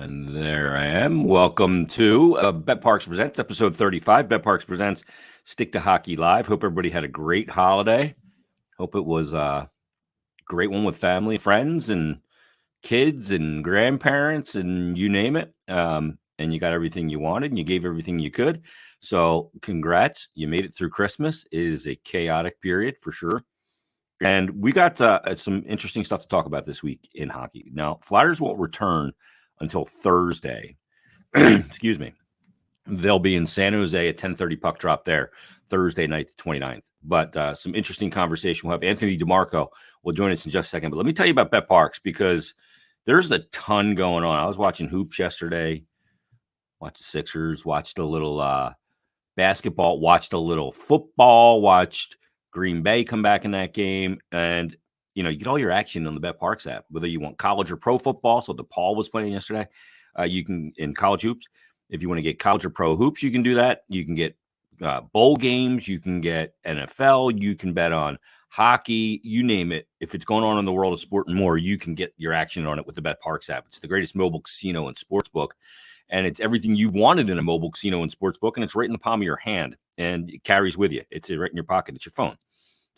And there I am. Welcome to Bet Parks Presents, episode 35. Bet Parks Presents Stick to Hockey Live. Hope everybody had a great holiday. Hope it was a great one with family, friends, and kids and grandparents, and you name it. And you got everything you wanted, and you gave everything you could. So congrats. You made it through Christmas. It is a chaotic period for sure. And we got some interesting stuff to talk about this week in hockey. Now, Flyers won't return until Thursday. Excuse me. They'll be in San Jose at 10:30 puck drop there Thursday night, the 29th. But some interesting conversation. We'll have Anthony DeMarco will join us in just a second. But let me tell you about Bet Parks because there's a ton going on. I was watching hoops yesterday, watched the Sixers, watched a little basketball, watched a little football, watched Green Bay come back in that game. And you get all your action on the Bet Parks app, whether you want college or pro football. So DePaul was playing yesterday. You can in college hoops. If you want to get college or pro hoops, you can do that. You can get bowl games. You can get NFL. You can bet on hockey. You name it. If it's going on in the world of sport and more, you can get your action on it with the Bet Parks app. It's the greatest mobile casino and sportsbook. And it's everything you've wanted in a mobile casino and sportsbook. And it's right in the palm of your hand. And it carries with you. It's right in your pocket. It's your phone.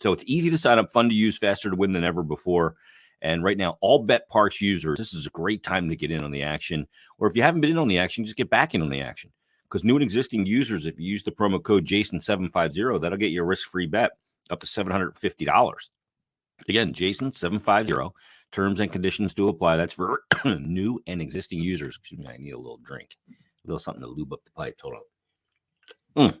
So it's easy to sign up, fun to use, faster to win than ever before. And right now, all Bet Parks users, this is a great time to get in on the action. Or if you haven't been in on the action, just get back in on the action. Because new and existing users, if you use the promo code Jason750, that'll get you a risk-free bet up to $750. Again, Jason750. Terms and conditions do apply. That's for new and existing users. Excuse me, I need a little drink. A little something to lube up the pipe. Hold on.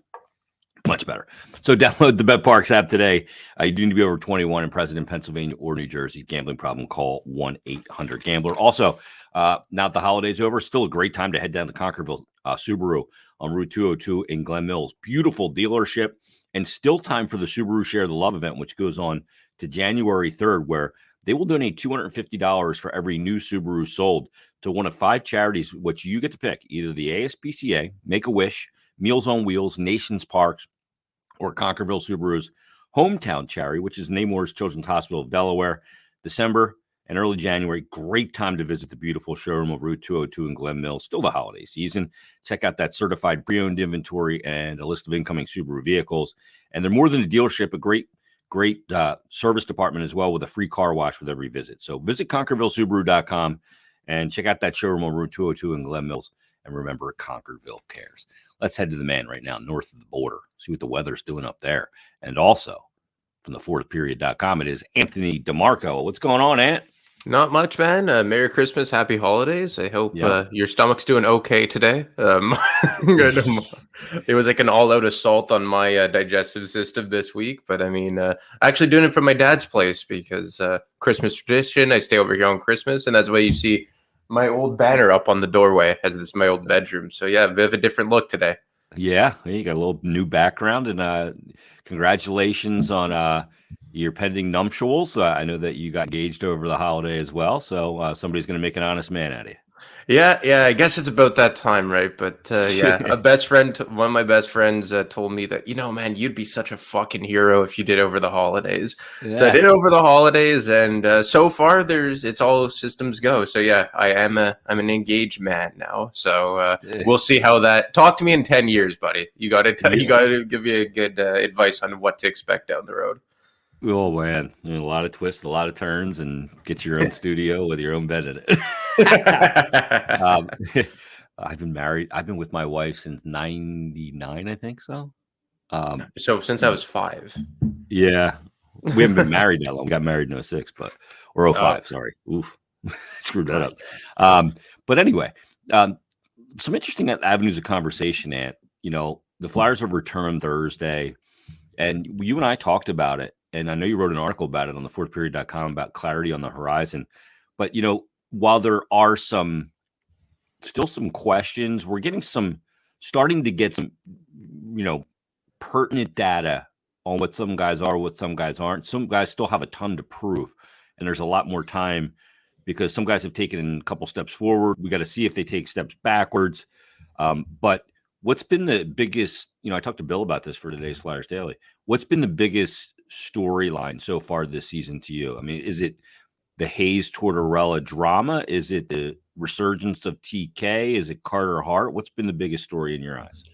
Much better. So download the Bet Parks app today. You do need to be over 21 and present in Pennsylvania or New Jersey. Gambling problem, call 1-800-GAMBLER. Also, now that the holiday's over, still a great time to head down to Conquerville Subaru on Route 202 in Glen Mills. Beautiful dealership, and still time for the Subaru Share the Love event, which goes on to January 3rd, where they will donate $250 for every new Subaru sold to one of 5 charities, which you get to pick, either the ASPCA, Make-A-Wish, Meals on Wheels, Nations Parks, or Conquerville Subaru's hometown charity, which is Nemours Children's Hospital of Delaware. December and early January, great time to visit the beautiful showroom of Route 202 in Glen Mills. Still the holiday season. Check out that certified pre-owned inventory and a list of incoming Subaru vehicles. And they're more than a dealership, a great service department as well, with a free car wash with every visit. So visit ConquervilleSubaru.com and check out that showroom on Route 202 in Glen Mills. And remember, Conquerville cares. Let's head to the man right now, north of the border, see what the weather's doing up there. And also, from the fourthperiod.com, it is Anthony DeMarco. What's going on, Ant? Not much, man. Merry Christmas, Happy Holidays. I hope your stomach's doing okay today. It was like an all-out assault on my digestive system this week, but I mean, actually doing it from my dad's place because Christmas tradition, I stay over here on Christmas, and that's why you see my old banner up on the doorway as this is my old bedroom. So yeah, a bit of a different look today. Yeah, you got a little new background, and congratulations on your pending nuptials. I know that you got engaged over the holiday as well, so somebody's going to make an honest man out of you. Yeah, I guess it's about that time, right? But yeah, one of my best friends told me that, man, you'd be such a fucking hero if you did over the holidays. Yeah. So I did over the holidays, and so far it's all systems go. So yeah, I'm an engaged man now. So we'll see how that. Talk to me in 10 years, buddy. You got to give me a good advice on what to expect down the road. Oh man, a lot of twists, a lot of turns, and get your own studio with your own bed in it. I've been married. I've been with my wife since '99, I think so. So since I was 5. Yeah, we haven't been married that long. We got married in 06, or 05. Sorry, oof, screwed that up. But anyway, some interesting avenues of conversation. Ant, the Flyers have returned Thursday, and you and I talked about it. And I know you wrote an article about it on the fourthperiod.com about clarity on the horizon. But, while there are still some questions, we're starting to get some, pertinent data on what some guys are, what some guys aren't. Some guys still have a ton to prove. And there's a lot more time because some guys have taken a couple steps forward. We got to see if they take steps backwards. But what's been the biggest, I talked to Bill about this for today's Flyers Daily. What's been the biggest storyline so far this season to you? I mean, is it the Hayes Tortorella drama? Is it the resurgence of TK? Is it Carter Hart? What's been the biggest story in your eyes?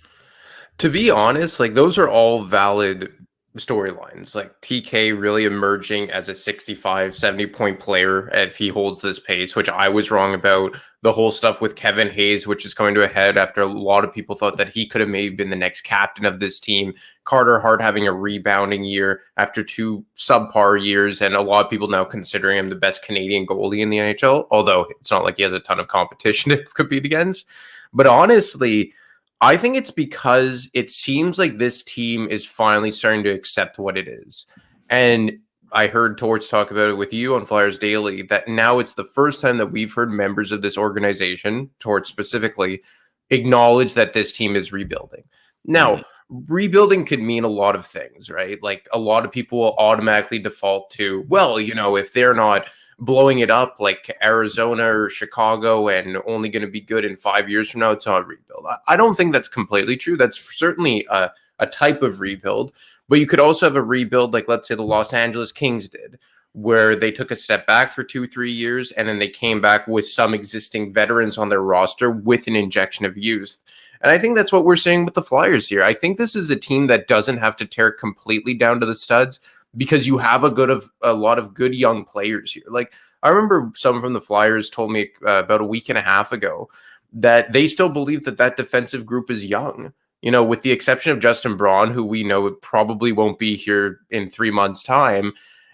To be honest, like those are all valid storylines. Like TK really emerging as a 65, 70 point player if he holds this pace, which I was wrong about. The whole stuff with Kevin Hayes, which is coming to a head after a lot of people thought that he could have maybe been the next captain of this team. Carter Hart having a rebounding year after 2 subpar years, and a lot of people now considering him the best Canadian goalie in the NHL, although it's not like he has a ton of competition to compete against. But honestly, I think it's because it seems like this team is finally starting to accept what it is. And I heard Torts talk about it with you on Flyers Daily, that now it's the first time that we've heard members of this organization, Torts specifically, acknowledge that this team is rebuilding. Now, rebuilding could mean a lot of things, right? Like a lot of people will automatically default to, well, you know, if they're not blowing it up like Arizona or Chicago and only going to be good in 5 years from now, it's not a rebuild. I don't think that's completely true. That's certainly a type of rebuild, but you could also have a rebuild like, let's say, the Los Angeles Kings did, where they took a step back for 2-3 years and then they came back with some existing veterans on their roster with an injection of youth. And I think that's what we're seeing with the Flyers here. I think this is a team that doesn't have to tear completely down to the studs, because you have a lot of good young players here. Like I remember some from the Flyers told me about a week and a half ago that they still believe that defensive group is young, you know, with the exception of Justin Braun, who we know probably won't be here in 3 months' time,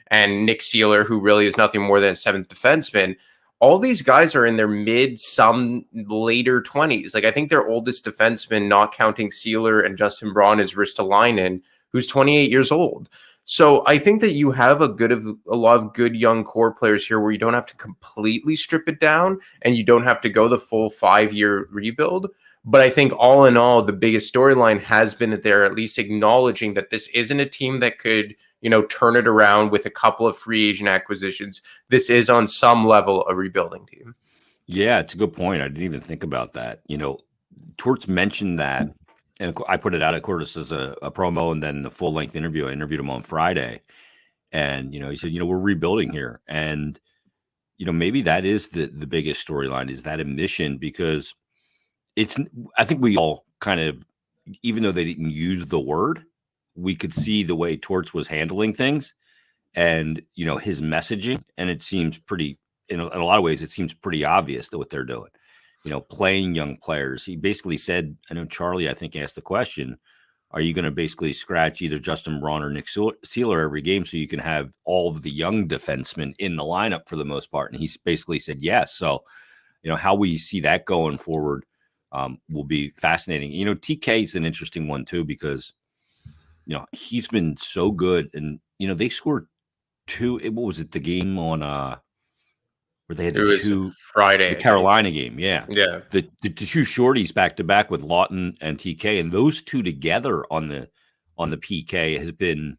and Nick Seeler, who really is nothing more than a 7th defenseman. All these guys are in their mid, some later 20s. Like I think their oldest defenseman, not counting Seeler and Justin Braun, is Ristolainen, who's 28 years old. So I think that you have a lot of good young core players here where you don't have to completely strip it down and you don't have to go the full 5-year rebuild. But I think all in all, the biggest storyline has been that they're at least acknowledging that this isn't a team that could, you know, turn it around with a couple of free agent acquisitions. This is on some level a rebuilding team. Yeah, it's a good point. I didn't even think about that. You know, Torts mentioned that, and I put it out at Curtis as a promo and then the full length interview. I interviewed him on Friday, and you know, he said, you know, we're rebuilding here, and you know, maybe that is the biggest storyline, is that admission, because I think we all kind of, even though they didn't use the word, we could see the way Torts was handling things, and you know, his messaging, and it seems pretty, in a lot of ways, it seems pretty obvious that what they're doing. You know, playing young players. He basically said, I know Charlie, I think, asked the question, are you going to basically scratch either Justin Braun or Nick Seeler every game so you can have all of the young defensemen in the lineup for the most part? And he basically said yes. So, you know, how we see that going forward will be fascinating. You know, TK is an interesting one too, because, you know, he's been so good. And, you know, they scored 2, what was it, the game on where they had the Friday, the Carolina game, yeah. The 2 shorties back to back with Lawton and TK, and those 2 together on the PK has been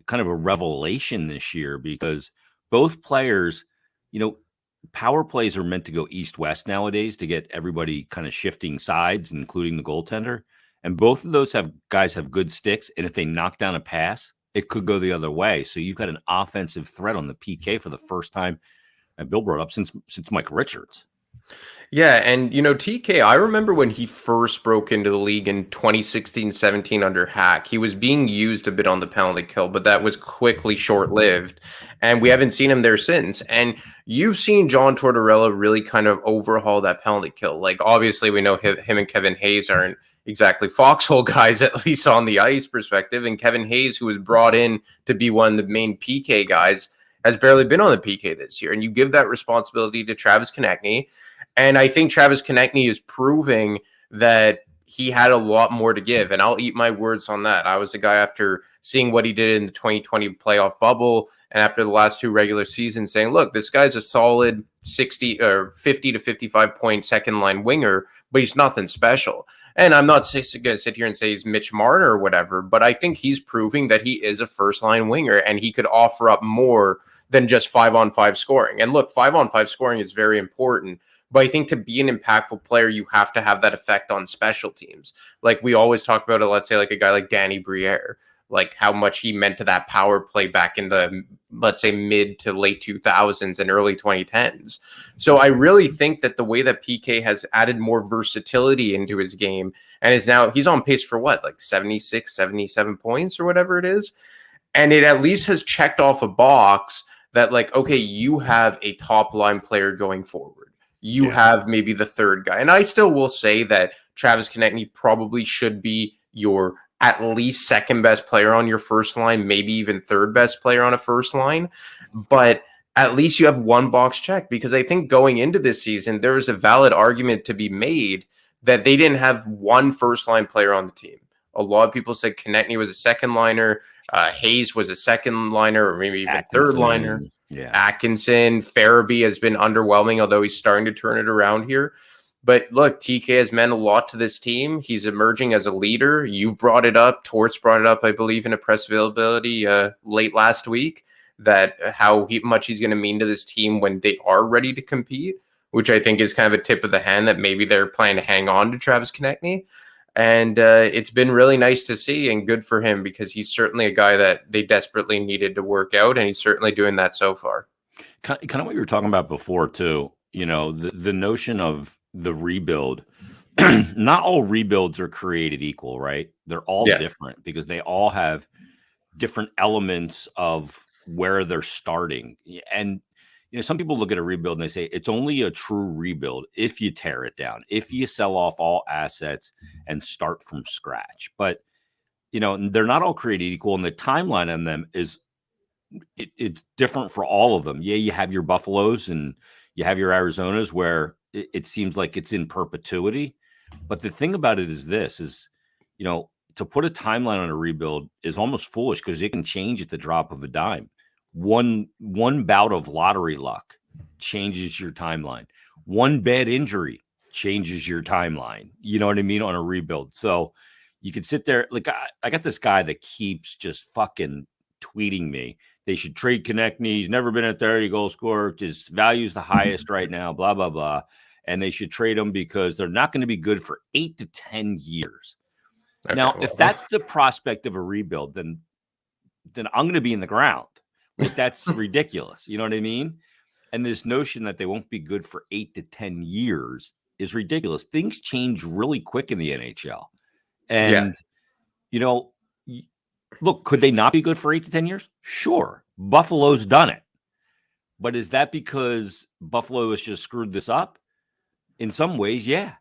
kind of a revelation this year, because both players, you know, power plays are meant to go east-west nowadays to get everybody kind of shifting sides, including the goaltender. And both of those guys have good sticks, and if they knock down a pass, it could go the other way. So you've got an offensive threat on the PK for the first time, and Bill brought up, since Mike Richards. Yeah, and you know, TK, I remember when he first broke into the league in 2016-17 under Hack, he was being used a bit on the penalty kill, but that was quickly short-lived, and we haven't seen him there since. And you've seen John Tortorella really kind of overhaul that penalty kill. Like, obviously, we know him and Kevin Hayes aren't exactly foxhole guys, at least on the ice perspective, and Kevin Hayes, who was brought in to be one of the main PK guys, has barely been on the PK this year. And you give that responsibility to Travis Konechny. And I think Travis Konechny is proving that he had a lot more to give. And I'll eat my words on that. I was a guy, after seeing what he did in the 2020 playoff bubble and after the last 2 regular seasons, saying, look, this guy's a solid 60 or 50 to 55 point second line winger, but he's nothing special. And I'm not going to sit here and say he's Mitch Marner or whatever, but I think he's proving that he is a first line winger and he could offer up more than just 5-on-5 scoring. And look, 5-on-5 scoring is very important, but I think to be an impactful player, you have to have that effect on special teams. Like we always talk about it, let's say like a guy like Danny Briere, like how much he meant to that power play back in the, let's say, mid to late 2000s and early 2010s. So I really think that the way that PK has added more versatility into his game and is now, he's on pace for what, like 76, 77 points or whatever it is. And it at least has checked off a box that, like, okay, you have a top line player going forward. You have maybe the third guy. And I still will say that Travis Konechny probably should be your at least second best player on your first line, maybe even third best player on a first line. But at least you have one box check, because I think going into this season, there is a valid argument to be made that they didn't have one first line player on the team. A lot of people said Konechny was a second liner. Hayes was a second liner, or maybe even third liner. Yeah. Atkinson, Farabee has been underwhelming, although he's starting to turn it around here. But look, TK has meant a lot to this team. He's emerging as a leader. You've brought it up. Torts brought it up, I believe, in a press availability late last week, that how much he's going to mean to this team when they are ready to compete, which I think is kind of a tip of the hand that maybe they're planning to hang on to Travis Konechny. And it's been really nice to see, and good for him, because he's certainly a guy that they desperately needed to work out, and he's certainly doing that so far. Kind of what you were talking about before, too. You know, the notion of the rebuild. Not all rebuilds are created equal, right? They're all different, because they all have different elements of where they're starting. And you know, some people look at a rebuild and they say it's only a true rebuild if you tear it down, if you sell off all assets and start from scratch. But, you know, they're not all created equal, and the timeline on them is it's different for all of them. Yeah, you have your Buffaloes and you have your Arizonas where it seems like it's in perpetuity. But the thing about it is this is, you know, to put a timeline on a rebuild is almost foolish, because it can change at the drop of a dime. One bout of lottery luck changes your timeline. One bad injury changes your timeline. You know what I mean? On a rebuild. So you can sit there. Like, I got this guy that keeps just fucking tweeting me. They should trade Konechny. He's never been a 30-goal scorer. His value's the highest right now, blah, blah, blah. And they should trade him because they're not going to be good for 8 to 10 years. Okay, now, if that's the prospect of a rebuild, then I'm going to be in the ground. Like, that's ridiculous. You know what I mean? And this notion that they won't be good for 8 to 10 years is ridiculous. Things change really quick in the NHL. And, you know, look, could they not be good for 8 to 10 years? Sure. Buffalo's done it. But is that because Buffalo has just screwed this up? In some ways, yeah.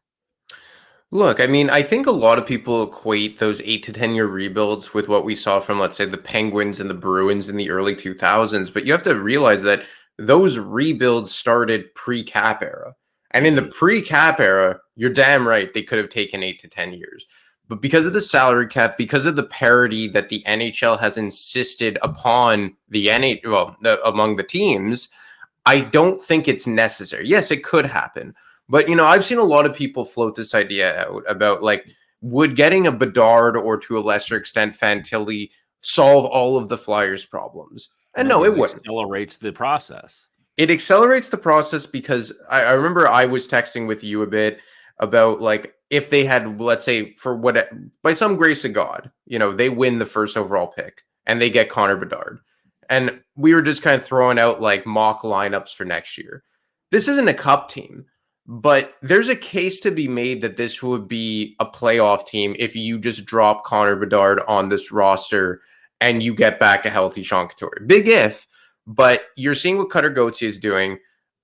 Look, I mean, I think a lot of people equate those 8 to 10 year rebuilds with what we saw from, let's say, the Penguins and the Bruins in the early 2000s. But you have to realize that those rebuilds started pre-cap era. And in the pre-cap era, you're damn right, they could have taken 8 to 10 years. But because of the salary cap, because of the parity that the NHL has insisted upon among the teams, I don't think it's necessary. Yes, it could happen. But, you know, I've seen a lot of people float this idea out about, like, would getting a Bedard or to a lesser extent Fantilli solve all of the Flyers' problems? And no, it wouldn't. It accelerates the process. It accelerates the process because I remember I was texting with you a bit about, like, if they had, let's say, by some grace of God, you know, they win the first overall pick and they get Connor Bedard. And we were just kind of throwing out, like, mock lineups for next year. This isn't a cup team. But there's a case to be made that this would be a playoff team if you just drop Connor Bedard on this roster and you get back a healthy Sean Couturier. Big if, but you're seeing what Cutter Gauthier is doing.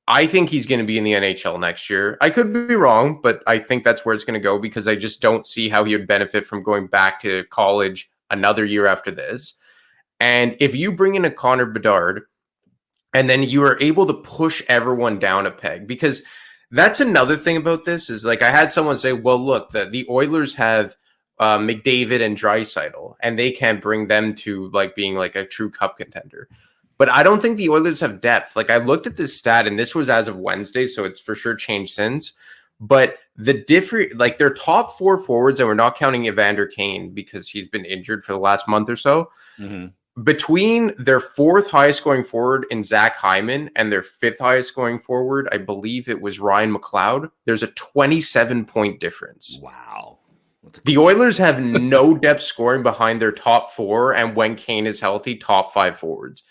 I think he's going to be in the NHL next year. I could be wrong, but I think that's where it's going to go, because I just don't see how he would benefit from going back to college another year after this. And if you bring in a Connor Bedard and then you are able to push everyone down a peg, because that's another thing about this is, like, I had someone say, well, look, the Oilers have McDavid and Draisaitl, and they can't bring them to, like, being like a true cup contender. But I don't think the Oilers have depth. Like, I looked at this stat, and this was as of Wednesday, so it's for sure changed since. But their top 4 forwards, and we're not counting Evander Kane because he's been injured for the last month or so. Mm-hmm. Between their 4th highest scoring forward in Zach Hyman and their 5th highest scoring forward, I believe it was Ryan McLeod, there's a 27-point difference. Wow. The Oilers have no depth scoring behind their top four, and when Kane is healthy, top five forwards.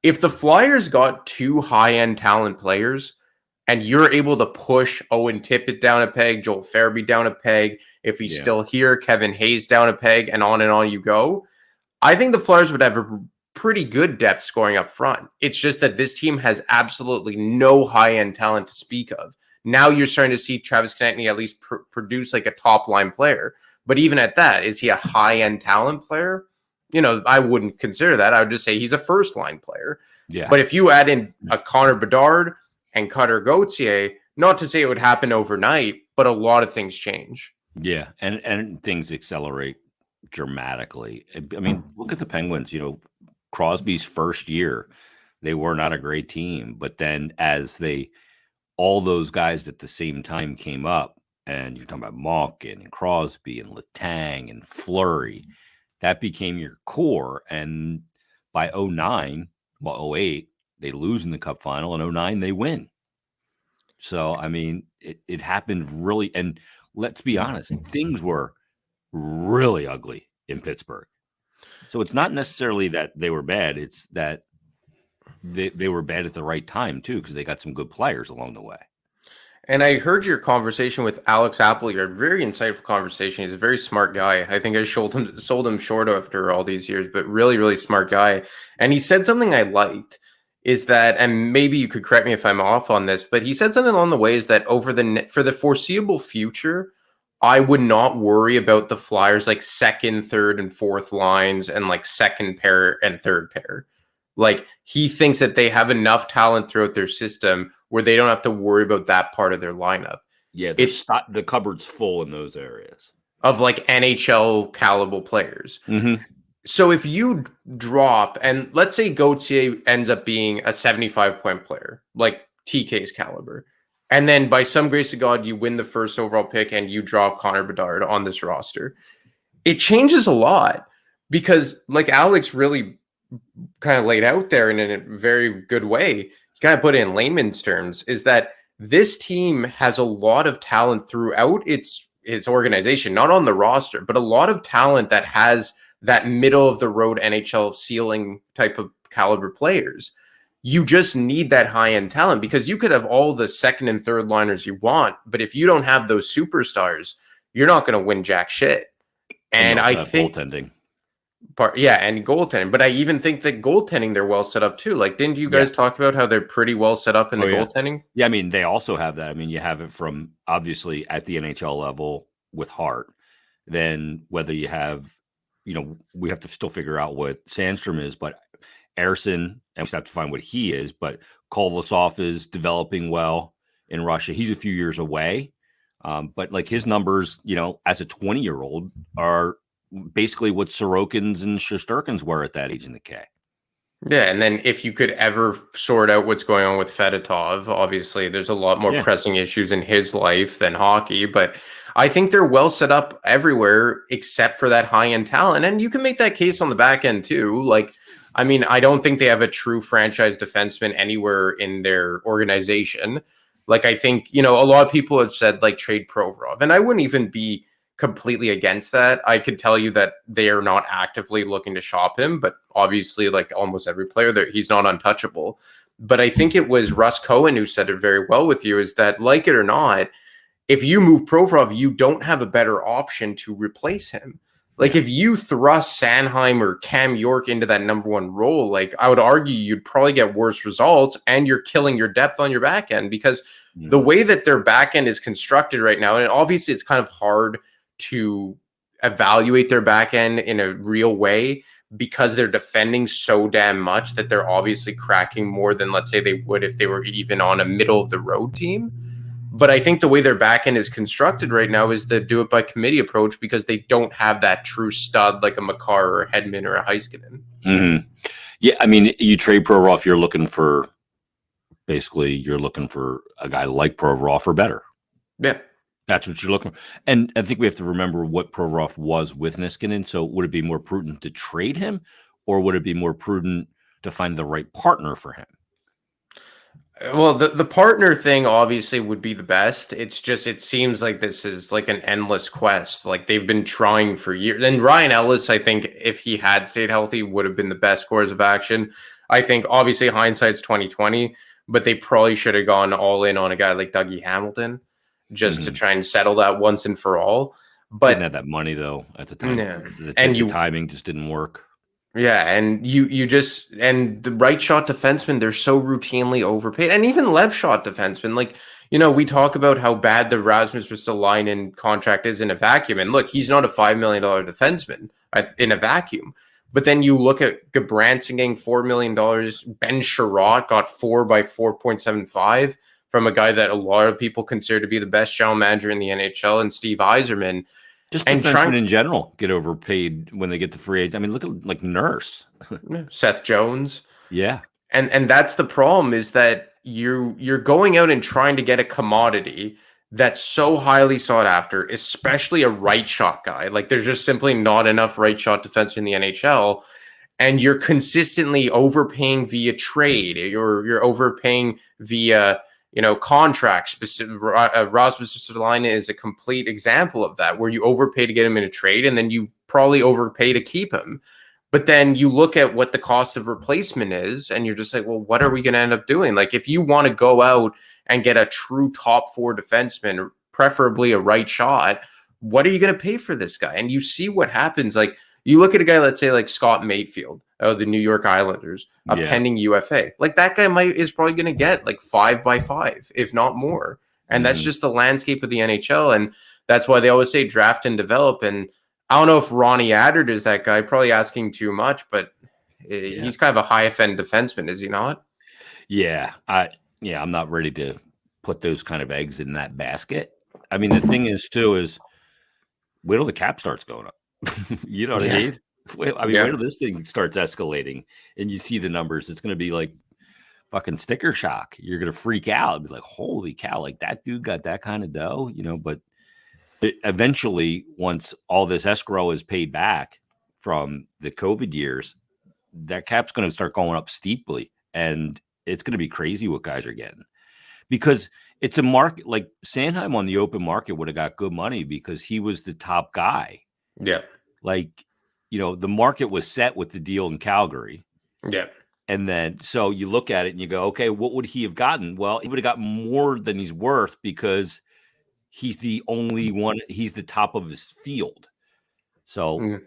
If the Flyers got two high-end talent players, and you're able to push Owen Tippett down a peg, Joel Farabee down a peg, if he's still here, Kevin Hayes down a peg, and on you go, I think the Flyers would have a pretty good depth scoring up front. It's just that this team has absolutely no high-end talent to speak of. Now you're starting to see Travis Konechny at least produce like a top-line player. But even at that, is he a high-end talent player? You know, I wouldn't consider that. I would just say he's a first-line player. Yeah. But if you add in a Connor Bedard and Cutter Gauthier, not to say it would happen overnight, but a lot of things change. Yeah, and things accelerate dramatically. I mean, look at the Penguins. You know, Crosby's first year, they were not a great team. But then as all those guys at the same time came up, and you're talking about Malkin and Crosby and Letang and Fleury, that became your core. And by 09, well, 08, they lose in the Cup final, and 09, they win. So, I mean, it happened really, and let's be honest, things were really ugly in Pittsburgh. So it's not necessarily that they were bad. It's that they were bad at the right time, too, because they got some good players along the way. And I heard your conversation with Alex Appleyard, very insightful conversation. He's a very smart guy. I think I sold him short after all these years, but really, really smart guy. And he said something I liked is that, and maybe you could correct me if I'm off on this, but he said something along the way is that for the foreseeable future, I would not worry about the Flyers like second, third, and fourth lines and like second pair and third pair. Like he thinks that they have enough talent throughout their system where they don't have to worry about that part of their lineup. Yeah, it's the cupboard's full in those areas of like NHL caliber players. Mm-hmm. So if you drop, and let's say Gauthier ends up being a 75-point player, like TK's caliber, and then by some grace of God, you win the first overall pick and you drop Connor Bedard on this roster, it changes a lot because like Alex really kind of laid out there in a very good way, he kind of put it in layman's terms, is that this team has a lot of talent throughout its organization, not on the roster, but a lot of talent that has that middle of the road NHL ceiling type of caliber players. You just need that high end talent because you could have all the second and third liners you want, but if you don't have those superstars, you're not going to win jack shit. And I think goaltending. And goaltending. But I even think that goaltending, they're well set up too. Like, didn't you guys talk about how they're pretty well set up in the goaltending? Yeah, I mean, they also have that. I mean, you have it from obviously at the NHL level with Hart. Then whether you have, you know, we have to still figure out what Sandstrom is, but Ersson, and we still have to find what he is. But Kolosov is developing well in Russia. He's a few years away. But like his numbers, you know, as a 20-year-old are basically what Sorokin's and Shesterkin's were at that age in the K. Yeah, and then if you could ever sort out what's going on with Fedotov, obviously there's a lot more pressing issues in his life than hockey, but I think they're well set up everywhere except for that high-end talent. And you can make that case on the back end too. Like, I mean, I don't think they have a true franchise defenseman anywhere in their organization. Like, I think, you know, a lot of people have said like trade Provorov, and I wouldn't even be completely against that. I could tell you that they are not actively looking to shop him, but obviously like almost every player there, he's not untouchable. But I think it was Russ Cohen who said it very well with you, is that like it or not, if you move Provorov, you don't have a better option to replace him. Like if you thrust Sanheim or Cam York into that number one role, like I would argue you'd probably get worse results and you're killing your depth on your back end because the way that their back end is constructed right now, and obviously it's kind of hard to evaluate their back end in a real way because they're defending so damn much that they're obviously cracking more than let's say they would if they were even on a middle of the road team. But I think the way their back end is constructed right now is the do it by committee approach because they don't have that true stud like a Makar or a Hedman or a Heiskanen. Mm-hmm. Yeah, I mean, you trade Provorov, you're looking for a guy like Provorov or better. Yeah. That's what you're looking for. And I think we have to remember what Provorov was with Niskanen. So would it be more prudent to trade him or would it be more prudent to find the right partner for him? Well, the partner thing obviously would be the best. It's just it seems like this is like an endless quest. Like they've been trying for years. And Ryan Ellis, I think, if he had stayed healthy, would have been the best course of action. I think obviously hindsight's 2020, but they probably should have gone all in on a guy like Dougie Hamilton just to try and settle that once and for all. Didn't But have that money though at the time. yeah, The timing just didn't work. yeah, and you just and the right shot defensemen, they're so routinely overpaid, and even left shot defensemen. Like we talk about how bad the Rasmus Ristolainen contract is in a vacuum, and look, he's not a $5 million defenseman in a vacuum. But then you look at Gabranson getting $4 million. Ben Sherratt got 4 by 4.75 from a guy that a lot of people consider to be the best general manager in the NHL, and Steve Yzerman. Just defensemen in general get overpaid when they get to free agent. I mean, look at like Nurse, Seth Jones. Yeah, and that's the problem, is that you're going out and trying to get a commodity that's so highly sought after, especially a right shot guy. Like there's just simply not enough right shot defense in the NHL, and you're consistently overpaying via trade. You're overpaying via contracts. Rasmus Ristolainen is a complete example of that, where you overpay to get him in a trade, and then you probably overpay to keep him. But then you look at what the cost of replacement is, and you're just like, well, what are we going to end up doing? Like, if you want to go out and get a true top 4 defenseman, preferably a right shot, what are you going to pay for this guy? And you see what happens. Like, you look at a guy, let's say like Scott Mayfield of the New York Islanders, pending UFA. Like that guy is probably going to get like 5 by 5, if not more. And that's just the landscape of the NHL. And that's why they always say draft and develop. And I don't know if Ronnie Adard is that guy, probably asking too much, but he's kind of a high-end defenseman, is he not? Yeah. I'm not ready to put those kind of eggs in that basket. I mean, the thing is too, is wait till the cap starts going up. You know what I mean? Wait till this thing starts escalating and you see the numbers. It's going to be like fucking sticker shock. You're going to freak out. Be like, holy cow, like that dude got that kind of dough, but eventually, once all this escrow is paid back from the COVID years, that cap's going to start going up steeply, and it's going to be crazy what guys are getting, because it's a market. Like Sanheim on the open market would have got good money because he was the top guy. Yeah. Like, the market was set with the deal in Calgary. Yeah. And then, so you look at it and you go, okay, what would he have gotten? Well, he would have gotten more than he's worth because he's the only one. He's the top of his field. So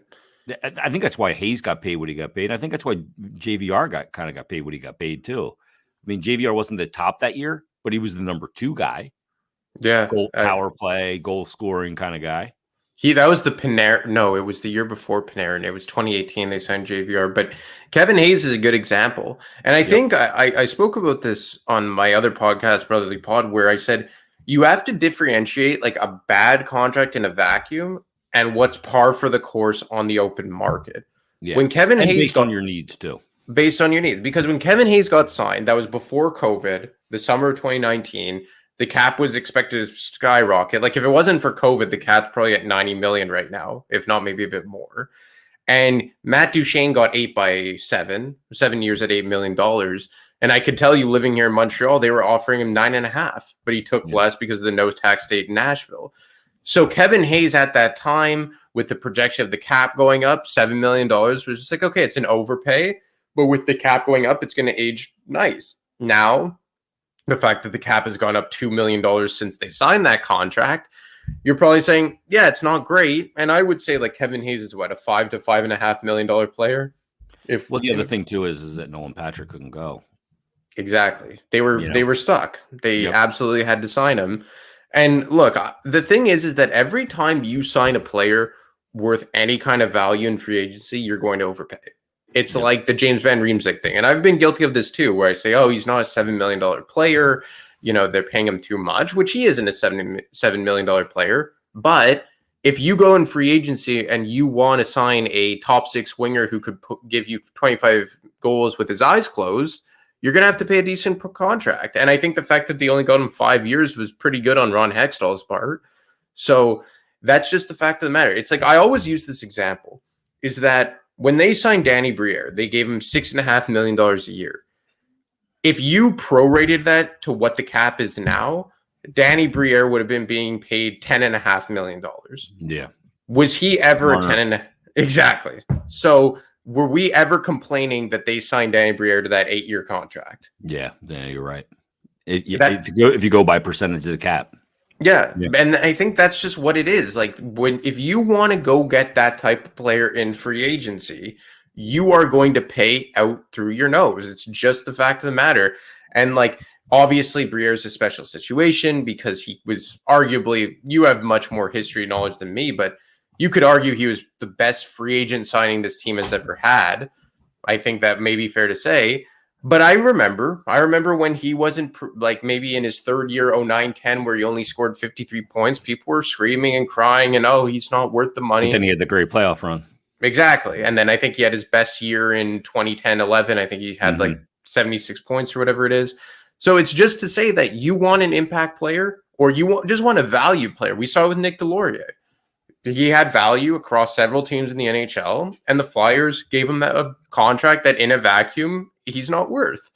I think that's why Hayes got paid what he got paid. I think that's why JVR got paid what he got paid too. I mean, JVR wasn't the top that year, but he was the number 2 guy. Yeah. Power play, goal scoring kind of guy. That was the Panarin. No, it was the year before Panarin. It was 2018. They signed JVR. But Kevin Hayes is a good example. And I think I spoke about this on my other podcast, Brotherly Pod, where I said you have to differentiate like a bad contract in a vacuum and what's par for the course on the open market. Yeah. When Kevin Hayes based on your needs too. Based on your needs. Because when Kevin Hayes got signed, that was before COVID, the summer of 2019. The cap was expected to skyrocket. Like if it wasn't for COVID, the cap's probably at 90 million right now, if not maybe a bit more. And Matt Duchene got 8 by 7 years at $8 million. And I could tell you, living here in Montreal, they were offering him 9.5, but he took less because of the no tax state in Nashville. So Kevin Hayes at that time, with the projection of the cap going up, $7 million was just like, okay, it's an overpay, but with the cap going up, it's going to age nice. Now, the fact that the cap has gone up $2 million since they signed that contract, you're probably saying, yeah, it's not great. And I would say like Kevin Hayes is what, a $5 to $5.5 million player? The other thing too is that Nolan Patrick couldn't go. Exactly. They were stuck. They absolutely had to sign him. And look, the thing is that every time you sign a player worth any kind of value in free agency, you're going to overpay. It's like the James Van Riemsdyk thing. And I've been guilty of this too, where I say, oh, he's not a $7 million player. They're paying him too much, which he isn't a $7 million player. But if you go in free agency and you want to sign a top 6 winger who could give you 25 goals with his eyes closed, you're going to have to pay a decent contract. And I think the fact that they only got him 5 years was pretty good on Ron Hextall's part. So that's just the fact of the matter. It's like, I always use this example, is that when they signed Danny Briere, they gave him $6.5 million a year. if you prorated that to what the cap is now, Danny Briere would have been being paid $10.5 million. Yeah. Was he ever a 10 and exactly? So were we ever complaining that they signed Danny Briere to that 8-year contract? Yeah, you're right. If you go by percentage of the cap. Yeah, and I think that's just what it is. Like if you want to go get that type of player in free agency, you are going to pay out through your nose. It's just the fact of the matter. And like obviously Briere's a special situation because he was arguably, you have much more history knowledge than me, but you could argue he was the best free agent signing this team has ever had. I think that may be fair to say. But I remember when he wasn't like maybe in his third year, 09-10, where he only scored 53 points, people were screaming and crying and, oh, he's not worth the money. But then he had the great playoff run. Exactly. And then I think he had his best year in 2010-11. I think he had like 76 points or whatever it is. So it's just to say that you want an impact player or you just want a value player. We saw it with Nick Delorier. He had value across several teams in the NHL, and the Flyers gave him a contract that in a vacuum, he's not worth.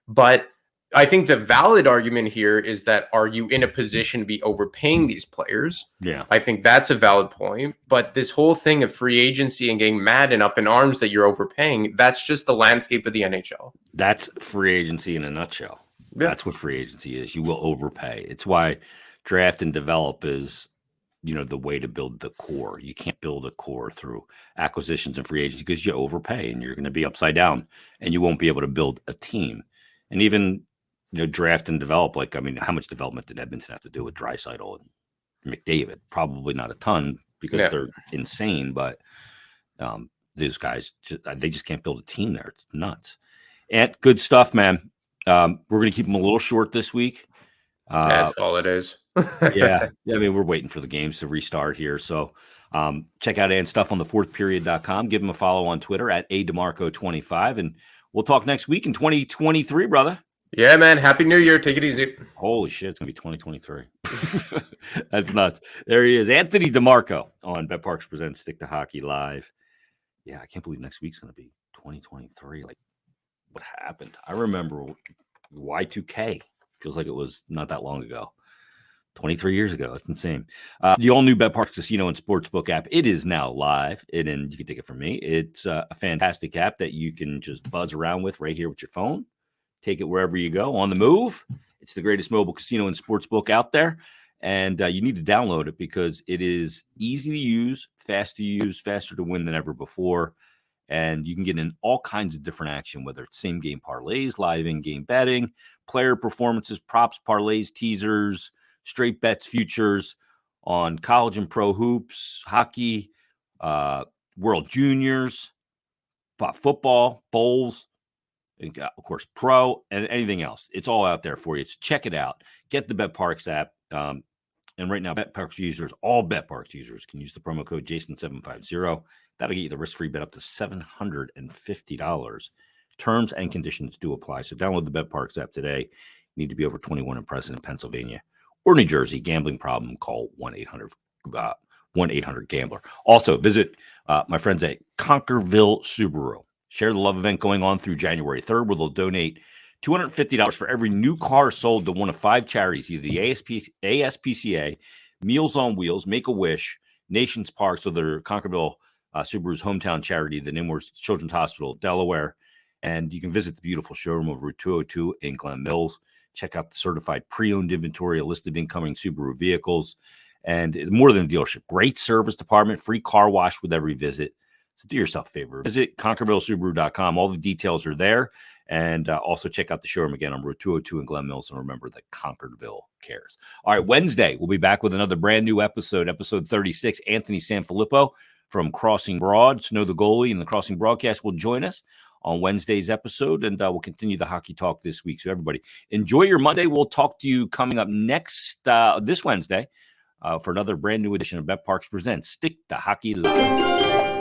But I think the valid argument here is that are you in a position to be overpaying these players? Yeah. I think that's a valid point. But this whole thing of free agency and getting mad and up in arms that you're overpaying, that's just the landscape of the NHL. That's free agency in a nutshell. Yeah. That's what free agency is. You will overpay. It's why draft and develop is the way to build the core. You can't build a core through acquisitions and free agency because you overpay and you're going to be upside down and you won't be able to build a team. And even, draft and develop, how much development did Edmonton have to do with Draisaitl and McDavid? Probably not a ton because they're insane, but these guys, they just can't build a team there. It's nuts. And good stuff, man. We're going to keep them a little short this week. That's all it is. Yeah. I mean, we're waiting for the games to restart here. So check out Ant's stuff on thefourthperiod.com. Give him a follow on Twitter at @DeMarco25. And we'll talk next week in 2023, brother. Yeah, man. Happy New Year. Take it easy. Holy shit. It's going to be 2023. That's nuts. There he is. Anthony DeMarco on BetParks Presents Stick to Hockey Live. Yeah, I can't believe next week's going to be 2023. Like, what happened? I remember Y2K. Feels like it was not that long ago. 23 years ago. That's insane. The all-new BetParks Casino and Sportsbook app, it is now live. And you can take it from me. It's a fantastic app that you can just buzz around with right here with your phone. Take it wherever you go. On the move. It's the greatest mobile casino and sportsbook out there. And you need to download it because it is easy to use, faster to win than ever before. And you can get in all kinds of different action, whether it's same-game parlays, live in-game betting, player performances, props, parlays, teasers, straight bets, futures on college and pro hoops, hockey, World Juniors, football, bowls, and of course, pro, and anything else. It's all out there for you. So check it out. Get the BetParks app. And right now, BetParks users, all BetParks users can use the promo code Jason750. That'll get you the risk-free bet up to $750. Terms and conditions do apply. So download the BetParks app today. You need to be over 21 and present in Pennsylvania or New Jersey. Gambling problem, call 1-800-GAMBLER. Also, visit my friends at Conquerville Subaru. Share the love event going on through January 3rd, where they'll donate $250 for every new car sold to one of 5 charities, either the ASPCA, Meals on Wheels, Make-A-Wish, Nations Park, so they're Conquerville Subaru's hometown charity, the Nimworth Children's Hospital, Delaware. And you can visit the beautiful showroom of Route 202 in Glen Mills. Check out the certified pre-owned inventory, a list of incoming Subaru vehicles, and more than a dealership. Great service department, free car wash with every visit. So do yourself a favor. Visit ConquervilleSubaru.com. All the details are there. And also check out the showroom again on Route 202 in Glen Mills. And remember that Conquerville cares. All right, Wednesday, we'll be back with another brand new episode 36. Anthony Sanfilippo from Crossing Broad, Snow the Goalie, and the Crossing Broadcast will join us on Wednesday's episode, and we'll continue the hockey talk this week. So everybody, enjoy your Monday. We'll talk to you coming up next this Wednesday for another brand new edition of BetParks Presents Stick to Hockey Live.